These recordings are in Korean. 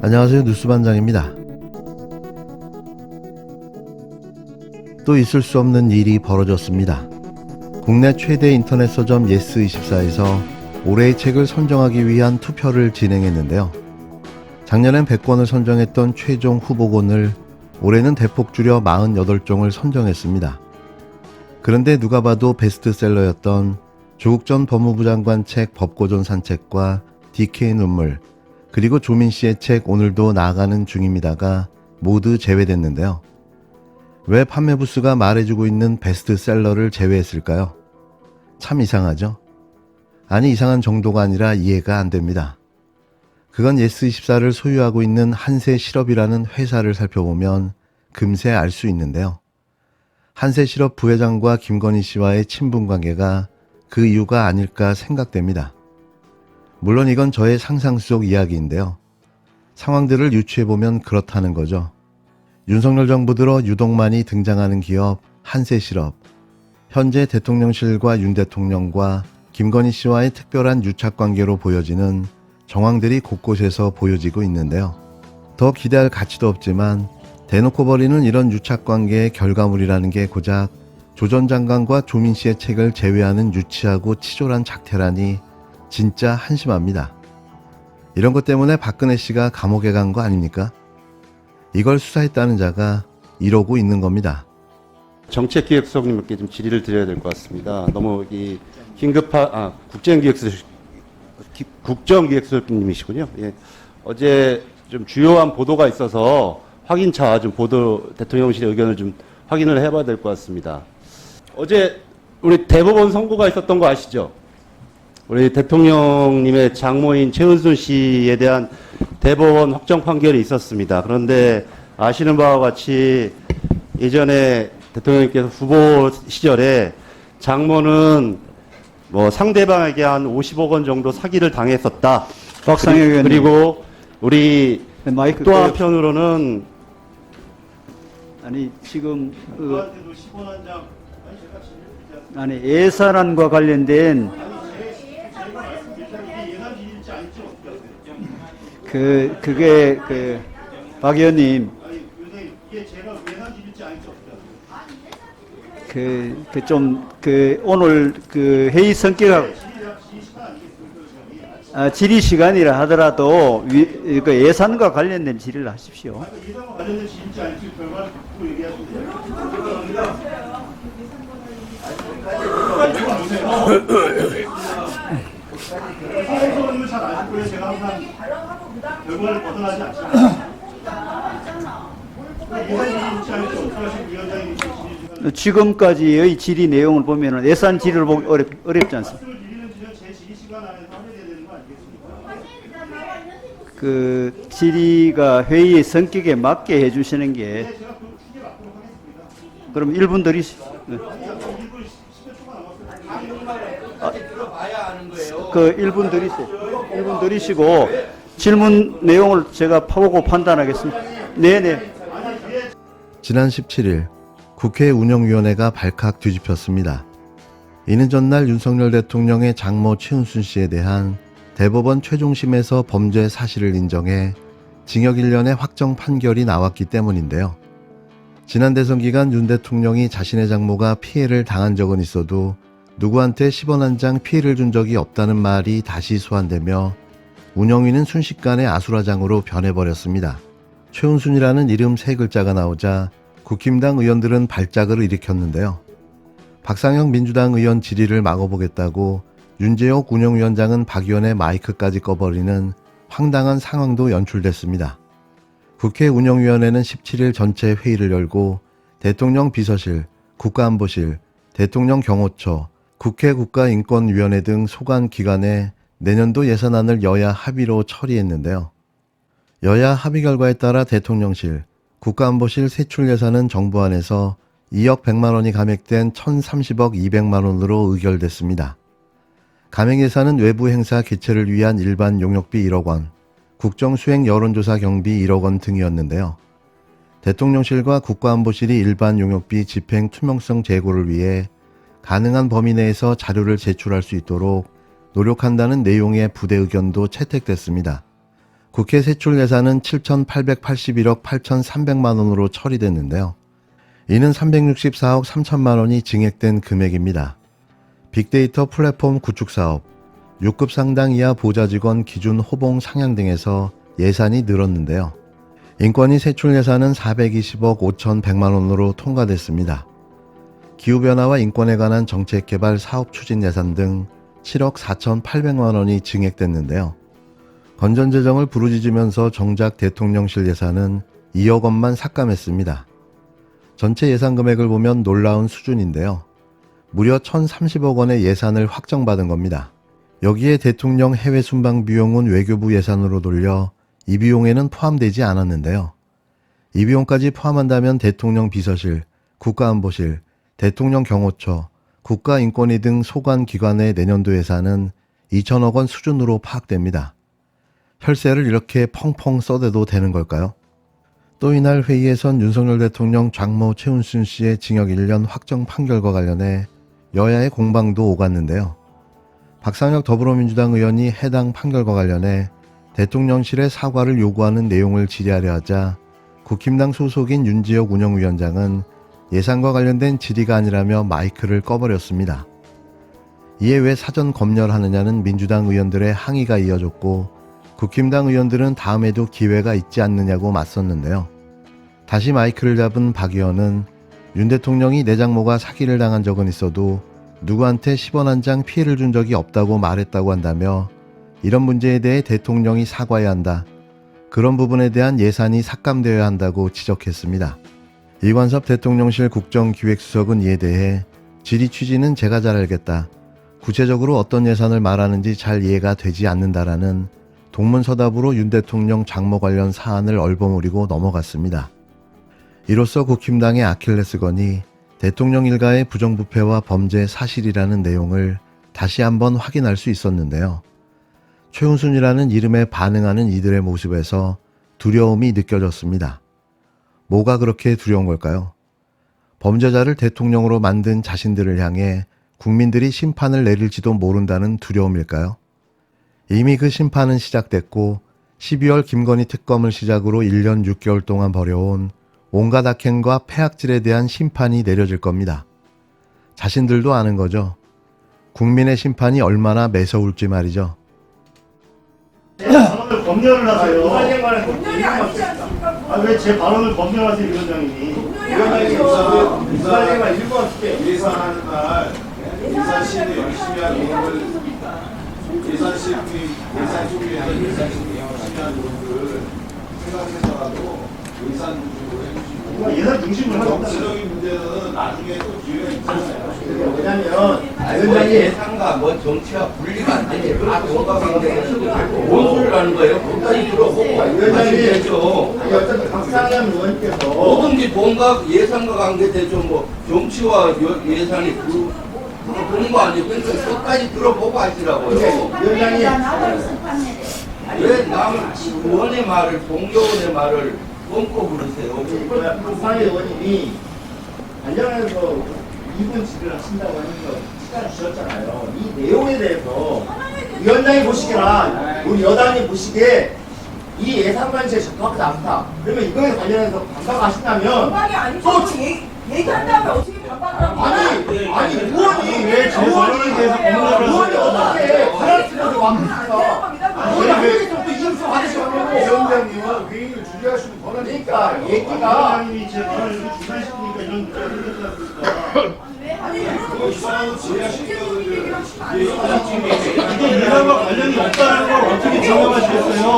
안녕하세요. 뉴스반장입니다. 또 있을 수 없는 일이 벌어졌습니다. 국내 최대 인터넷 서점 예스24에서 올해의 책을 선정하기 위한 투표를 진행했는데요. 작년엔 100권을 선정했던 최종 후보군을 올해는 대폭 줄여 48종을 선정했습니다. 그런데 누가 봐도 베스트셀러였던 조국 전 법무부 장관 책 법고전 산책과 DK의 눈물, 그리고 조민 씨의 책 오늘도 나아가는 중입니다가 모두 제외됐는데요. 왜 판매 부수가 말해주고 있는 베스트셀러를 제외했을까요? 참 이상하죠? 아니, 이상한 정도가 아니라 이해가 안 됩니다. 그건 예스24를 소유하고 있는 한세실업이라는 회사를 살펴보면 금세 알 수 있는데요. 한세실업 부회장과 김건희 씨와의 친분 관계가 그 이유가 아닐까 생각됩니다. 물론 이건 저의 상상 속 이야기인데요. 상황들을 유추해보면 그렇다는 거죠. 윤석열 정부 들어 유독 많이 등장하는 기업 한세실업, 현재 대통령실과 윤 대통령과 김건희 씨와의 특별한 유착관계로 보여지는 정황들이 곳곳에서 보여지고 있는데요. 더 기대할 가치도 없지만 대놓고 벌이는 이런 유착관계의 결과물이라는 게 고작 조 전 장관과 조민 씨의 책을 제외하는 유치하고 치졸한 작태라니 진짜 한심합니다. 이런 것 때문에 박근혜 씨가 감옥에 간 거 아닙니까? 이걸 수사했다는 자가 이러고 있는 겁니다. 정책기획수석님께 좀 질의를 드려야 될 것 같습니다. 너무 국정기획수석님이시군요. 예. 어제 좀 주요한 보도가 있어서 확인차 좀 대통령실의 의견을 좀 확인을 해봐야 될 것 같습니다. 어제 우리 대법원 선고가 있었던 거 아시죠? 우리 대통령님의 장모인 최은순 씨에 대한 대법원 확정 판결이 있었습니다. 그런데 아시는 바와 같이 예전에 대통령님께서 후보 시절에 장모는 상대방에게 한 50억 원 정도 사기를 당했었다. 박상혁 의원님. 그리고 우리 마이크 또 한편으로는 아니 지금 누구한테도 10원 한 장 아니 예산안과 관련된 그게 박 의원님 오늘 회의 성격하고 질의 시간이라 하더라도 예산과 관련된 질의를 하십시오. 예산과 관련된 질의지 않지 결과를 듣고 얘기하시면 돼요. 사회적으로 잘 아시고요. 제가 항상 결과를 벗어나지 않습니다. 예산이 않지 어떻게 위원장님이 지금까지의 질의 내용을 보면 예산 질의를 보기 어렵지 않습니까? 제 질의 시간 안에서 하셔야 되는 거 아니겠습니까? 그 질의가 회의의 성격에 맞게 해주시는 게 제가 그 크게 맞도록 하겠습니다. 그럼 1분 드리시죠. 그 1분 드리세요. 1분 드리시고 질문 내용을 제가 파보고 판단하겠습니다. 네네. 지난 17일 국회 운영위원회가 발칵 뒤집혔습니다. 이는 전날 윤석열 대통령의 장모 최은순 씨에 대한 대법원 최종심에서 범죄 사실을 인정해 징역 1년의 확정 판결이 나왔기 때문인데요. 지난 대선 기간 윤 대통령이 자신의 장모가 피해를 당한 적은 있어도 누구한테 10원 한 장 피해를 준 적이 없다는 말이 다시 소환되며 운영위는 순식간에 아수라장으로 변해버렸습니다. 최은순이라는 이름 세 글자가 나오자 국힘당 의원들은 발작을 일으켰는데요. 박상혁 민주당 의원 질의를 막아보겠다고 윤재옥 운영위원장은 박 의원의 마이크까지 꺼버리는 황당한 상황도 연출됐습니다. 국회 운영위원회는 17일 전체 회의를 열고 대통령 비서실, 국가안보실, 대통령 경호처, 국회 국가인권위원회 등 소관기관에 내년도 예산안을 여야 합의로 처리했는데요. 여야 합의 결과에 따라 대통령실, 국가안보실 세출 예산은 정부안에서 2억 100만 원이 감액된 1030억 200만 원으로 의결됐습니다. 감액 예산은 외부 행사 개최를 위한 일반 용역비 1억 원, 국정수행 여론조사 경비 1억 원 등이었는데요. 대통령실과 국가안보실이 일반 용역비 집행 투명성 제고를 위해 가능한 범위 내에서 자료를 제출할 수 있도록 노력한다는 내용의 부대 의견도 채택됐습니다. 국회 세출 예산은 7,881억 8,300만 원으로 처리됐는데요. 이는 364억 3천만 원이 증액된 금액입니다. 빅데이터 플랫폼 구축 사업, 6급 상당 이하 보좌 직원 기준 호봉 상향 등에서 예산이 늘었는데요. 인권위 세출 예산은 420억 5,100만 원으로 통과됐습니다. 기후변화와 인권에 관한 정책 개발 사업 추진 예산 등 7억 4,800만 원이 증액됐는데요. 건전재정을 부르짖으면서 정작 대통령실 예산은 2억 원만 삭감했습니다. 전체 예산 금액을 보면 놀라운 수준인데요. 무려 1,030억 원의 예산을 확정받은 겁니다. 여기에 대통령 해외 순방 비용은 외교부 예산으로 돌려 이 비용에는 포함되지 않았는데요. 이 비용까지 포함한다면 대통령 비서실, 국가안보실, 대통령 경호처, 국가인권위 등 소관기관의 내년도 예산은 2천억 원 수준으로 파악됩니다. 혈세를 이렇게 펑펑 써대도 되는 걸까요? 또 이날 회의에선 윤석열 대통령 장모 최은순 씨의 징역 1년 확정 판결과 관련해 여야의 공방도 오갔는데요. 박상혁 더불어민주당 의원이 해당 판결과 관련해 대통령실에 사과를 요구하는 내용을 질의하려 하자 국힘당 소속인 윤지혁 운영위원장은 예산과 관련된 질의가 아니라며 마이크를 꺼버렸습니다. 이에 왜 사전 검열하느냐는 민주당 의원들의 항의가 이어졌고 국힘당 의원들은 다음에도 기회가 있지 않느냐고 맞섰는데요. 다시 마이크를 잡은 박 의원은 윤 대통령이 내 장모가 사기를 당한 적은 있어도 누구한테 10원 한 장 피해를 준 적이 없다고 말했다고 한다며 이런 문제에 대해 대통령이 사과해야 한다. 그런 부분에 대한 예산이 삭감되어야 한다고 지적했습니다. 이관섭 대통령실 국정기획수석은 이에 대해 질의 취지는 제가 잘 알겠다. 구체적으로 어떤 예산을 말하는지 잘 이해가 되지 않는다라는 동문서답으로 윤 대통령 장모 관련 사안을 얼버무리고 넘어갔습니다. 이로써 국힘당의 아킬레스건이 대통령 일가의 부정부패와 범죄 사실이라는 내용을 다시 한번 확인할 수 있었는데요. 최은순이라는 이름에 반응하는 이들의 모습에서 두려움이 느껴졌습니다. 뭐가 그렇게 두려운 걸까요? 범죄자를 대통령으로 만든 자신들을 향해 국민들이 심판을 내릴지도 모른다는 두려움일까요? 이미 그 심판은 시작됐고 12월 김건희 특검을 시작으로 1년 6개월 동안 벌여온 온갖 악행과 폐악질에 대한 심판이 내려질 겁니다. 자신들도 아는 거죠. 국민의 심판이 얼마나 매서울지 말이죠. 발언을 검열을 하세요. 검열이 아니지 않습니까? 왜 제 발언을 검열하세요, 위원장님이? 위원장님 인사말만 예산하는 날 예산실도 열심히 하는 분들 예산실 준비해서 예산실 열심히 하는 분들 생각해서라도 예산 중심으로 해주시고 예산 중심으로 하겠다. 정치적인 문제는 나중에 또 기회가 있잖아요. 왜냐면 위원장님 예산과 뭐 정치가 분리가 안 되니 다 동갑인데 뭔 소리를 하는 거예요? 끝까지 들어보고 위원장님 되죠. 어쨌든 박상현 의원께서 모든 게 뭔가 예산과 관계되죠. 뭐 정치와 예산이 그런 거 아니에요. 그러니까 끝까지 들어보고 하시라고요. 위원장님 왜 남의 의원의 말을 동료원의 말을 뻥고 부르세요? 박상현 의원님이 관련해서 2분 질의를 하신다고 하는 거 시간 주셨잖아요. 이 내용에 대해서 위원장이 보시기나 우리 여당이 보시기에 이 예산관리에 적합하지 않다. 그러면 이거에 관련해서 반박하신다면 반박이 아니죠. 얘기한 다음에 어떻게 반박을 하고 아니 의원이 왜 제 발언에 대해서 공격을 의원이 어떻게 발언을 왔습니까? 의원이 한 얘기 좀또 이임수 받으시라고 위원장님은 회의를 주재하시는 권한이 그러니까 얘기가 위원장님이 제 발언을 이렇게 중단시키니까 이런 문제가 생겼지 않습니까? 아니 그거 이상한 거 지혜하시니까 이게 예산과 관련이 없다는 걸 어떻게 증명하시겠어요?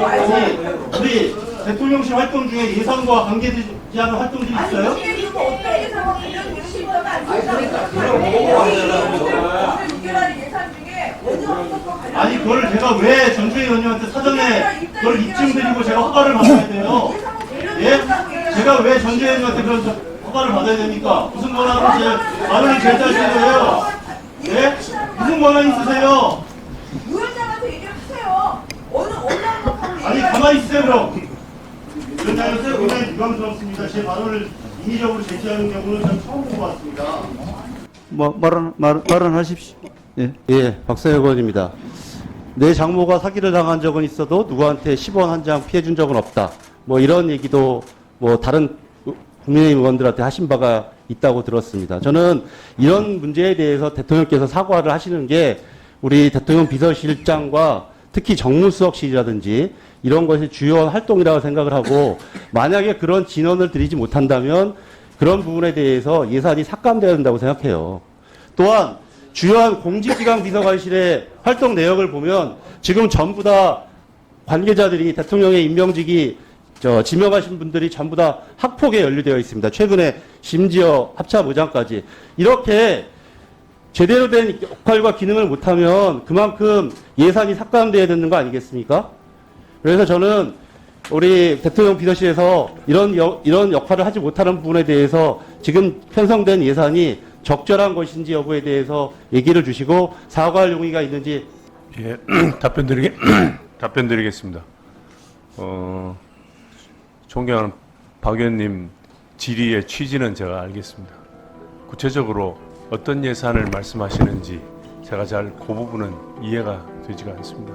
아니 우리 대통령실 활동 중에 예산과 관계되지 않은 활동들이 있어요? 어떻게 예산과 관련되는 게 있다면 안 된다고 그러니까 오늘 6개월 예산 중에 어느 어떤 관련 아니 그걸 제가 왜 전주희 의원님한테 사전에 그걸 입증드리고 제가 허가를 받아야 돼요? 예? 제가 왜 전주희 의원님한테 그런 허가를 받아야 됩니까? 무슨 권한으로 제 발언을 제재하시는 거예요? 예? 무슨 권한이 있으세요? 위원장한테 얘기를 하세요. 어느 항목하고 아니 가만히 있으세요 그럼. 위원장님 굉장히 부담스럽습니다. 제 발언을 인위적으로 제지하는 경우는 전 처음 본 것 같습니다. 발언하십시오. 예. 예, 박사혁 의원입니다. 내 장모가 사기를 당한 적은 있어도 누구한테 10원 한 장 피해 준 적은 없다. 뭐 이런 얘기도 뭐 다른 국민의힘 의원들한테 하신 바가 있다고 들었습니다. 저는 이런 문제에 대해서 대통령께서 사과를 하시는 게 우리 대통령 비서실장과 특히 정무수석실이라든지 이런 것이 주요한 활동이라고 생각을 하고, 만약에 그런 진언을 드리지 못한다면 그런 부분에 대해서 예산이 삭감되어야 된다고 생각해요. 또한 주요한 공직기강 비서관실의 활동 내역을 보면 지금 전부 다 관계자들이, 대통령의 임명직이 지명하신 분들이 전부 다 학폭에 연루되어 있습니다. 최근에 심지어 합참의장까지. 이렇게 제대로 된 역할과 기능을 못하면 그만큼 예산이 삭감돼야 되는 거 아니겠습니까? 그래서 저는 우리 대통령 비서실에서 이런 역할을 하지 못하는 부분에 대해서 지금 편성된 예산이 적절한 것인지 여부에 대해서 얘기를 주시고, 사과할 용의가 있는지. 예, 답변드리겠습니다. 존경하는 박 의원님 질의의 취지는 제가 알겠습니다. 구체적으로 어떤 예산을 말씀하시는지 제가 잘 그 부분은 이해가 되지가 않습니다.